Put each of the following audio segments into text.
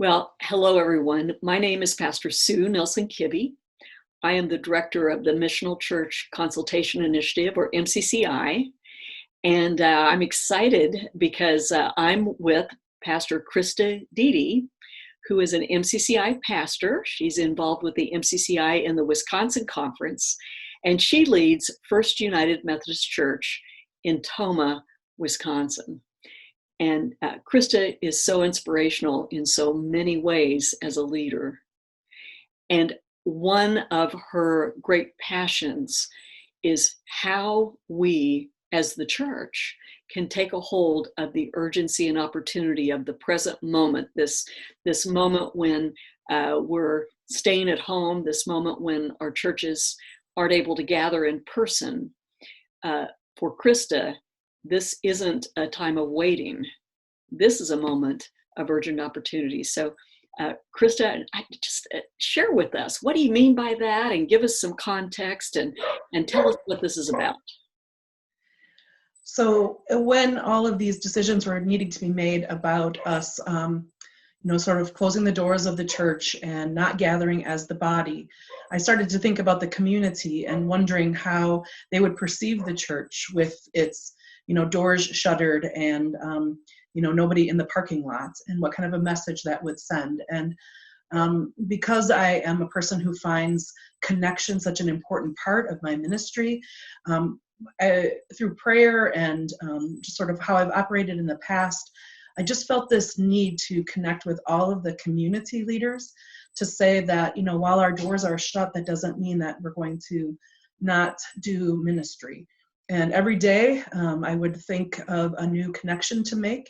Well, hello everyone. My name is Pastor Sue Nelson Kibbe. I am the director of the Missional Church Consultation Initiative, or MCCI, and I'm excited because I'm with Pastor Krysta Deede, who is an MCCI pastor. She's involved with the MCCI in the Wisconsin Conference, and she leads First United Methodist Church in Tomah, Wisconsin. And Krysta is so inspirational in so many ways as a leader. And one of her great passions is how we, as the church, can take a hold of the urgency and opportunity of the present moment, this moment when we're staying at home, this moment when our churches aren't able to gather in person. For Krysta, this isn't a time of waiting. This is a moment of urgent opportunity. So, Krysta, just share with us, what do you mean by that? And give us some context and tell us what this is about. So when all of these decisions were needing to be made about us, sort of closing the doors of the church and not gathering as the body, I started to think about the community and wondering how they would perceive the church with its, doors shuttered and, nobody in the parking lot, and what kind of a message that would send. And because I am a person who finds connection such an important part of my ministry, through prayer and just sort of how I've operated in the past, I just felt this need to connect with all of the community leaders to say that, while our doors are shut, that doesn't mean that we're going to not do ministry. And every day I would think of a new connection to make.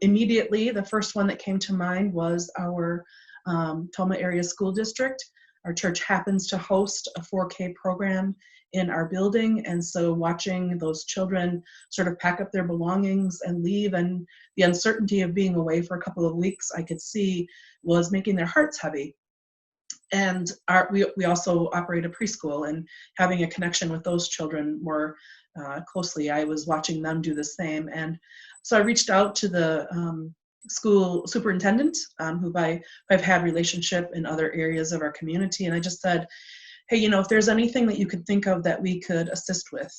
Immediately, the first one that came to mind was our Tomah area school district. Our church happens to host a 4K program in our building, and so watching those children sort of pack up their belongings and leave, and the uncertainty of being away for a couple of weeks, I could see was making their hearts heavy. And we also operate a preschool, and having a connection with those children more closely, I was watching them do the same. And so I reached out to the school superintendent, who I've had relationship in other areas of our community, and I just said, hey, if there's anything that you could think of that we could assist with,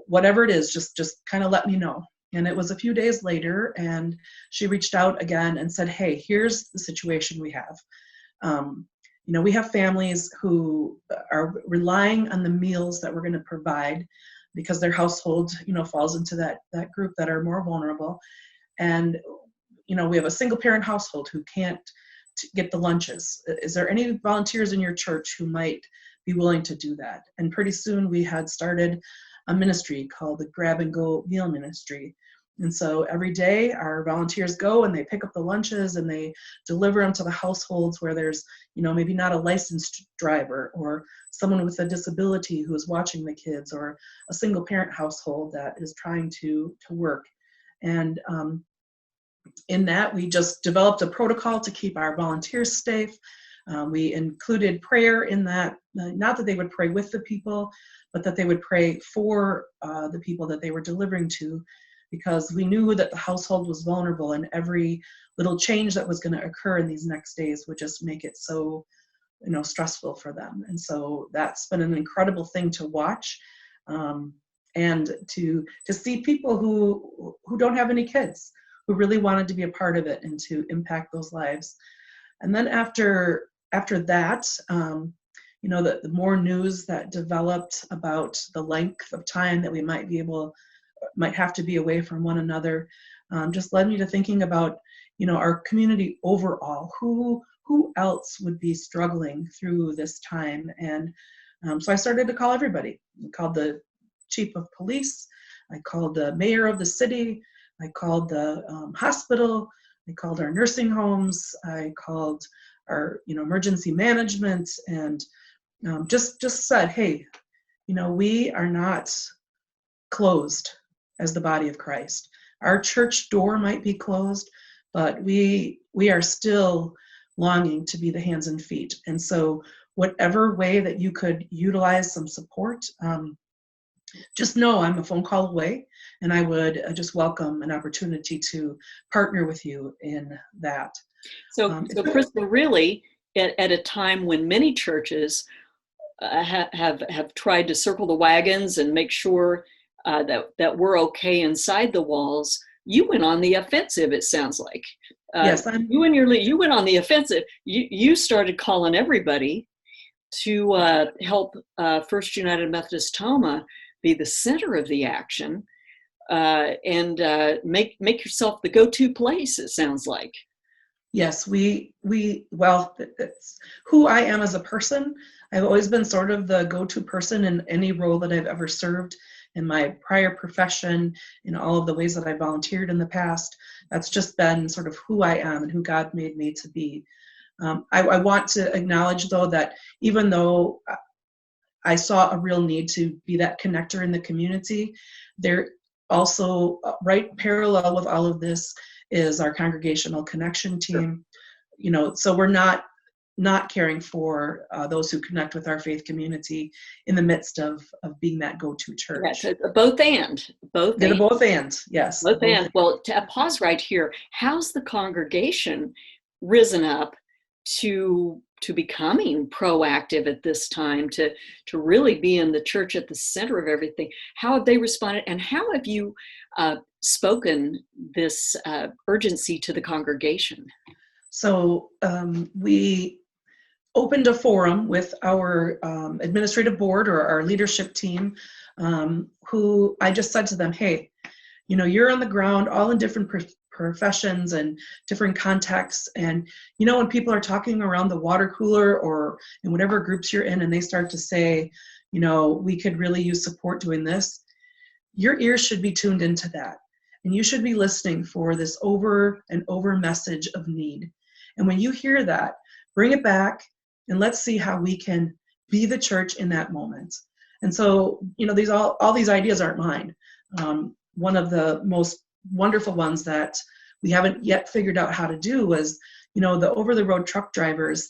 whatever it is, just kind of let me know. And it was a few days later, and she reached out again and said, hey, here's the situation we have. We have families who are relying on the meals that we're going to provide because their household, falls into that group that are more vulnerable. And, we have a single parent household who can't get the lunches. Is there any volunteers in your church who might be willing to do that? And pretty soon we had started a ministry called the Grab and Go Meal Ministry. And so every day our volunteers go and they pick up the lunches and they deliver them to the households where there's, maybe not a licensed driver or someone with a disability who is watching the kids, or a single parent household that is trying to work. And in that, we just developed a protocol to keep our volunteers safe. We included prayer in that, not that they would pray with the people, but that they would pray for the people that they were delivering to, because we knew that the household was vulnerable, and every little change that was going to occur in these next days would just make it so, stressful for them. And so that's been an incredible thing to watch, and to see people who don't have any kids, who really wanted to be a part of it and to impact those lives. And then after that, the more news that developed about the length of time that we might have to be away from one another, just led me to thinking about, our community overall. Who else would be struggling through this time? And so I started to call everybody. I called the chief of police. I called the mayor of the city. I called the hospital. I called our nursing homes. I called our, emergency management, and just said, hey, we are not closed as the body of Christ. Our church door might be closed, but we are still longing to be the hands and feet. And so whatever way that you could utilize some support, just know I'm a phone call away, and I would just welcome an opportunity to partner with you in that. So Krysta, really, at a time when many churches have tried to circle the wagons and make sure that we're okay inside the walls, you went on the offensive. It sounds like Yes, you went on the offensive. You started calling everybody to help First United Methodist Tomah be the center of the action, and make yourself the go-to place. It sounds like. yes, well, it's who I am as a person. I've always been sort of the go-to person in any role that I've ever served in my prior profession, in all of the ways that I volunteered in the past. That's just been sort of who I am and who God made me to be. I want to acknowledge, though, that even though I saw a real need to be that connector in the community, there also, right parallel with all of this, is our congregational connection team. So we're not caring for those who connect with our faith community in the midst of being that go-to church. Yeah, both and. Did a both and, yes. Both and. Well, to pause right here, how's the congregation risen up to becoming proactive at this time, to really be in the church at the center of everything? How have they responded, and how have you spoken this urgency to the congregation? So we opened a forum with our administrative board, or our leadership team, who I just said to them, hey, you're on the ground, all in different professions and different contexts. And, when people are talking around the water cooler or in whatever groups you're in, and they start to say, we could really use support doing this, your ears should be tuned into that. And you should be listening for this over and over message of need. And when you hear that, bring it back and let's see how we can be the church in that moment. And so, all these ideas aren't mine. One of the most wonderful ones that we haven't yet figured out how to do was, the over-the-road truck drivers,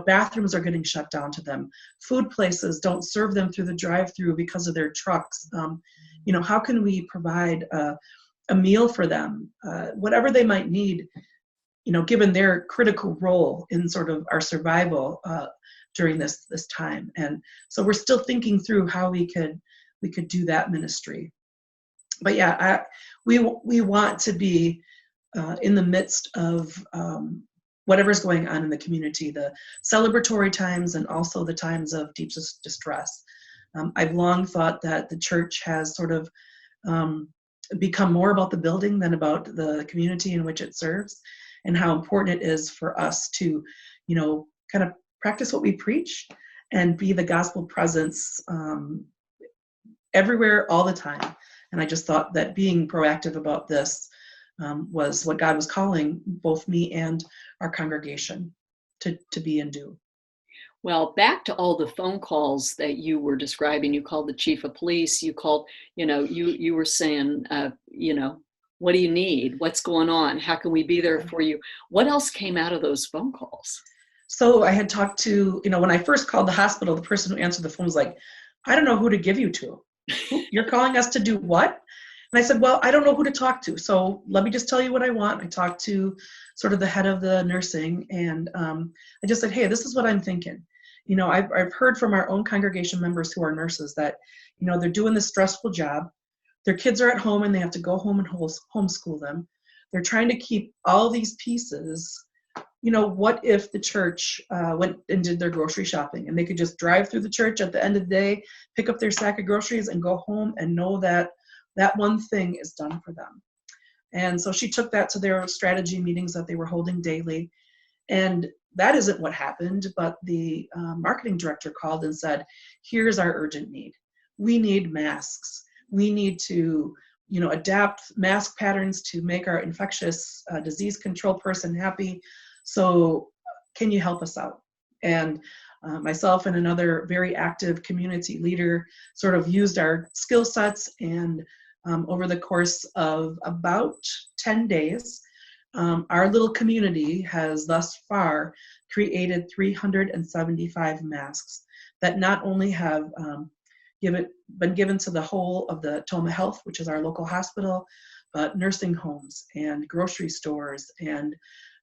bathrooms are getting shut down to them. Food places don't serve them through the drive-through because of their trucks. How can we provide a meal for them, whatever they might need, given their critical role in sort of our survival during this time. And so we're still thinking through how we could do that ministry. But yeah, we want to be in the midst of whatever's going on in the community, the celebratory times and also the times of deep distress. I've long thought that the church has sort of become more about the building than about the community in which it serves, and how important it is for us to, kind of practice what we preach and be the gospel presence everywhere, all the time. And I just thought that being proactive about this was what God was calling both me and our congregation to be and do. Well, back to all the phone calls that you were describing. You called the chief of police. You called, you were saying, what do you need? What's going on? How can we be there for you? What else came out of those phone calls? So I had talked to, when I first called the hospital, the person who answered the phone was like, I don't know who to give you to. You're calling us to do what? And I said, well, I don't know who to talk to. So let me just tell you what I want. I talked to sort of the head of the nursing, and I just said, hey, this is what I'm thinking. I've heard from our own congregation members who are nurses that, they're doing this stressful job. Their kids are at home and they have to go home and homeschool them. They're trying to keep all these pieces. What if the church went and did their grocery shopping, and they could just drive through the church at the end of the day, pick up their sack of groceries and go home and know that that one thing is done for them. And so she took that to their strategy meetings that they were holding daily. And that isn't what happened, but the marketing director called and said, here's our urgent need. We need masks. We need to, adapt mask patterns to make our infectious disease control person happy. So can you help us out? And myself and another very active community leader sort of used our skill sets, and over the course of about 10 days, our little community has thus far created 375 masks that not only have been given to the whole of the Tomah Health, which is our local hospital, but nursing homes and grocery stores and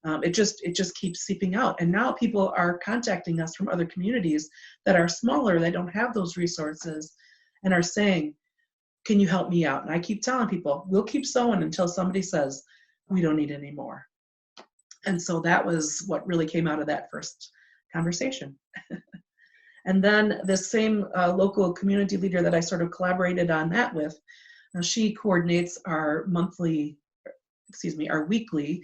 It just keeps seeping out. And now people are contacting us from other communities that are smaller, they don't have those resources, and are saying, can you help me out? And I keep telling people, we'll keep sowing until somebody says, we don't need any more. And so that was what really came out of that first conversation. And then this same local community leader that I sort of collaborated on that with, she coordinates our weekly,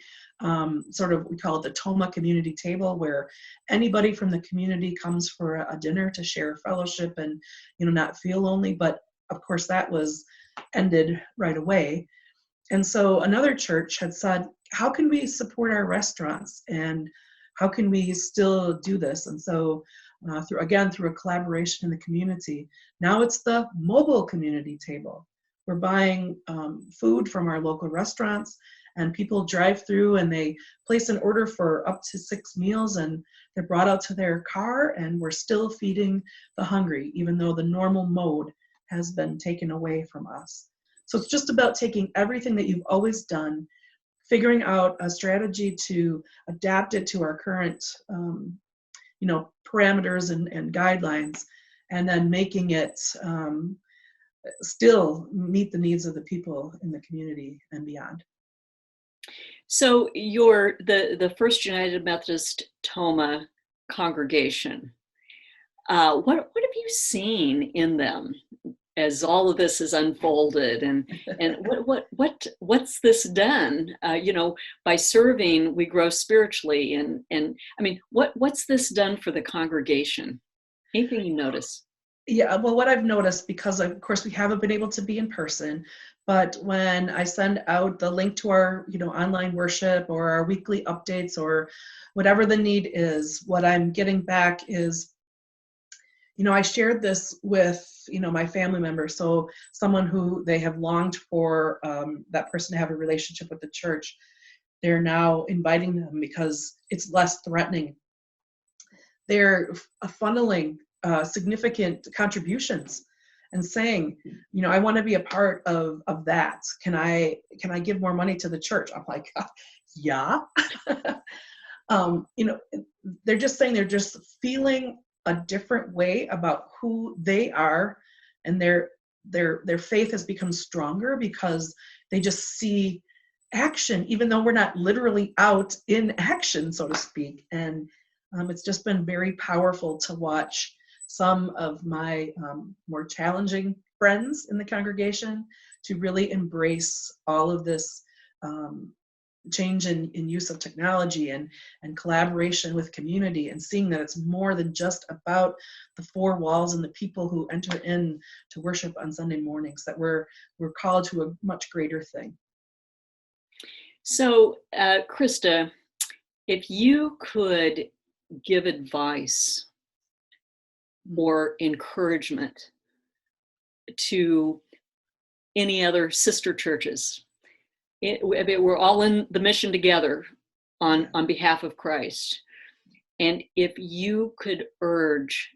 sort of, we call it the Tomah community table, where anybody from the community comes for a dinner to share fellowship and, not feel lonely. But of course that was ended right away. And so another church had said, how can we support our restaurants and how can we still do this? And so through a collaboration in the community, now it's the mobile community table. We're buying food from our local restaurants, and people drive through and they place an order for up to 6 meals, and they're brought out to their car, and we're still feeding the hungry, even though the normal mode has been taken away from us. So it's just about taking everything that you've always done, figuring out a strategy to adapt it to our current parameters and guidelines, and then making it still meet the needs of the people in the community and beyond. So you're the First United Methodist Tomah congregation. What have you seen in them as all of this has unfolded, and what's this done? By serving, we grow spiritually, and I mean, what's this done for the congregation? Anything you notice? Yeah, well, what I've noticed, because of course we haven't been able to be in person, but when I send out the link to our, online worship or our weekly updates or whatever the need is, what I'm getting back is, I shared this with, my family members. So someone who they have longed for, that person to have a relationship with the church, they're now inviting them because it's less threatening. They're funneling significant contributions and saying, I want to be a part of that. Can I give more money to the church? I'm like, yeah. They're just saying they're just feeling a different way about who they are, and their faith has become stronger because they just see action, even though we're not literally out in action, so to speak. And it's just been very powerful to watch some of my more challenging friends in the congregation to really embrace all of this change in use of technology and collaboration with community, and seeing that it's more than just about the 4 walls and the people who enter in to worship on Sunday mornings, that we're called to a much greater thing. So, Krysta, if you could give advice or encouragement to any other sister churches, we're all in the mission together on behalf of Christ, and if you could urge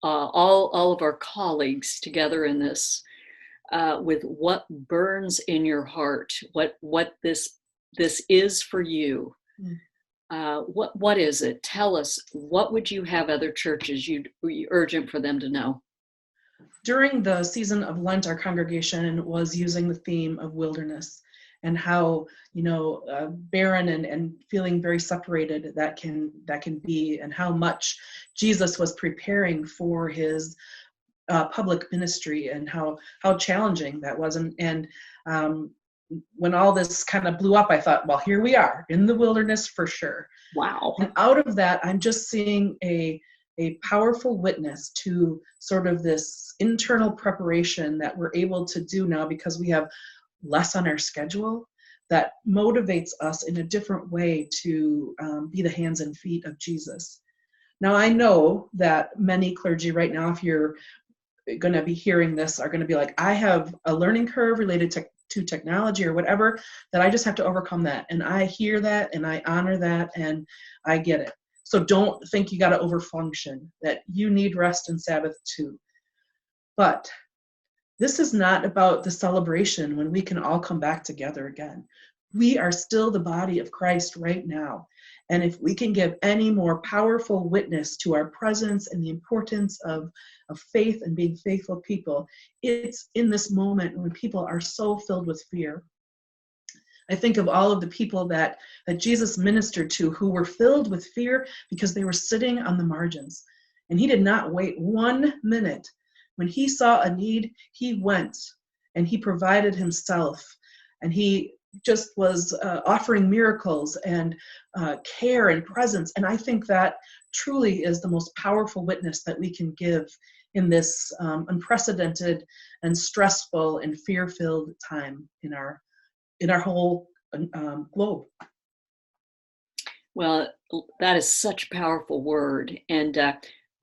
all of our colleagues together in this, with what burns in your heart, what this is for you, what is it? Tell us. What would you have other churches you urgent for them to know? During the season of Lent, our congregation was using the theme of wilderness, and how barren and feeling very separated that can be, and how much Jesus was preparing for his public ministry, and how challenging that was. And when all this kind of blew up, I thought, well, here we are in the wilderness for sure. Wow. And out of that, I'm just seeing a powerful witness to sort of this internal preparation that we're able to do now, because we have less on our schedule, that motivates us in a different way to be the hands and feet of Jesus. Now, I know that many clergy right now, if you're going to be hearing this, are going to be like, I have a learning curve related to technology or whatever, that I just have to overcome that. And I hear that, and I honor that, and I get it. So don't think you got to overfunction, that you need rest and Sabbath too. But this is not about the celebration when we can all come back together again. We are still the body of Christ right now. And if we can give any more powerful witness to our presence and the importance of faith and being faithful people, it's in this moment when people are so filled with fear. I think of all of the people that Jesus ministered to who were filled with fear because they were sitting on the margins. And he did not wait 1 minute. When he saw a need, he went and he provided himself. And he just was offering miracles and care and presence. And I think that truly is the most powerful witness that we can give in this unprecedented and stressful and fear-filled time in our whole globe. Well, that is such a powerful word. And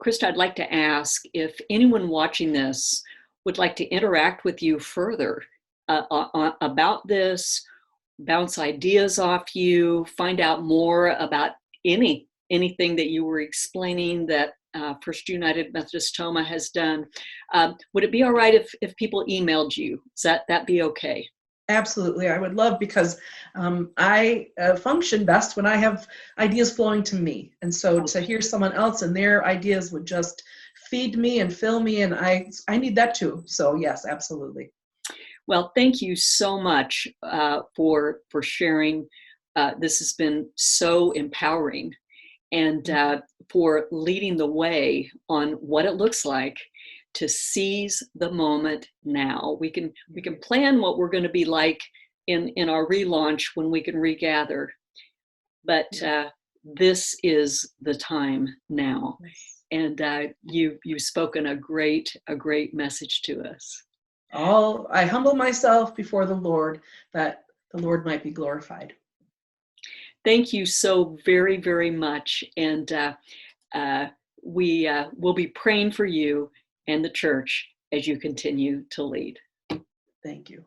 Krysta, I'd like to ask if anyone watching this would like to interact with you further about this, bounce ideas off you, find out more about anything that you were explaining that First United Methodist Tomah has done. Would it be all right if people emailed you? Is that be okay? Absolutely, I would love, because I function best when I have ideas flowing to me. And so to hear someone else and their ideas would just feed me and fill me, and I need that too. So yes, absolutely. Well, thank you so much for sharing. This has been so empowering, and for leading the way on what it looks like to seize the moment now. We can plan what we're going to be like in our relaunch when we can regather, but this is the time now. And you've spoken a great message to us. I humble myself before the Lord, that the Lord might be glorified. Thank you so very, very much. And we will be praying for you and the church as you continue to lead. Thank you.